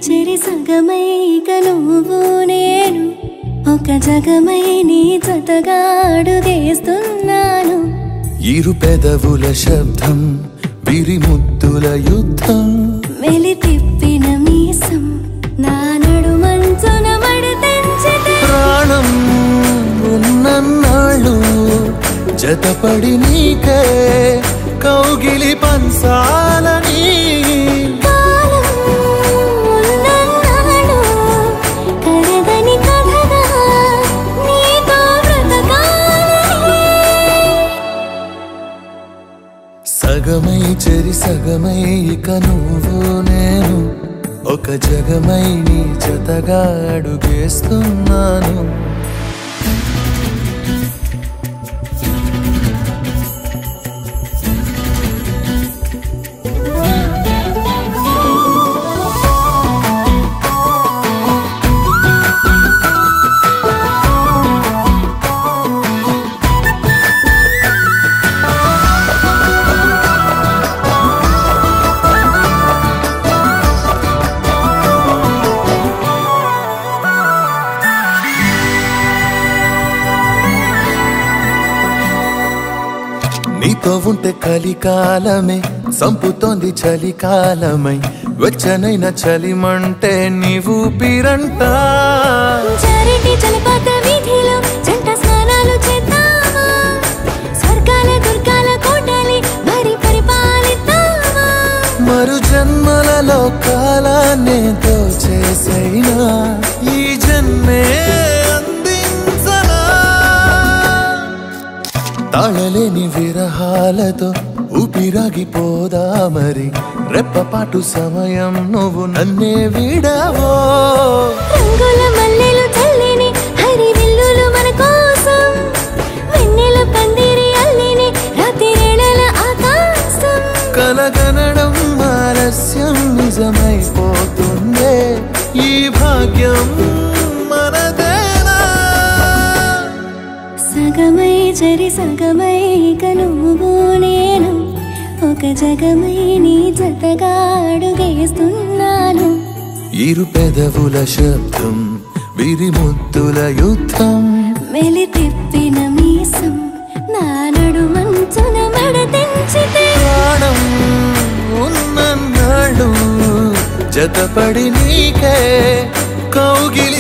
చెరి సగమై ఇక నువ్వు నేను ఒక జగమై నీ జతగా అడుగేస్తున్నాను. ఇరు పెదవుల శబ్దం విరి ముద్దుల యుద్ధం మెలి తిప్పిన మీసం నా నడుమంచున మడతెంచితే ప్రాణం ఉన్నన్నాళ్ళు జతపడి నీకే కౌగిలి పంచాలని సగమై చెరి సగమై ఇక నువ్వు నేను ఒక జగమై నీ జతగా అడుగేస్తున్నాను. నీతో ఉంటే కలికాలమే సంపుతోంది చలికాలమై వెచ్చనైన చలిమంటే నీవు పిరంట చారిటి జలపాత వీధిలో జంట స్నానాలు చేద్దామా స్వర్గాల దుర్గాల కోటలి మరి పరిపాలిద్దామా మరు జన్మలలో కాలాన్నే దోచేసైనా ఈ జన్మే తాళలేని విరహాలతో ఊపిరాగిపోదా మరి రెప్పపాటు సమయం నువ్వు నన్నే విడవో. రంగుల మల్లెలు చల్లిని హరి విల్లులు మన కోసం వెన్నెల పందిరి అల్లిని రాత్రిరేళల ఆకాశం కలగనడం ఆలస్యం నిజమైపోతుందే ఈ భాగ్యం మనదేనా. సగమై చెరి సగమై ఇక నువ్వు నేను ఒక జగమై నీ జతగా అడుగేస్తున్నాను. ఇరు పెదవుల శబ్దం విరి ముద్దుల యుద్ధం మెలి తిప్పిన మీసం నా నడుమంచున మడతెంచితే ప్రాణం ఉన్నన్నాళ్ళు జతపడి నీకే కౌగిలి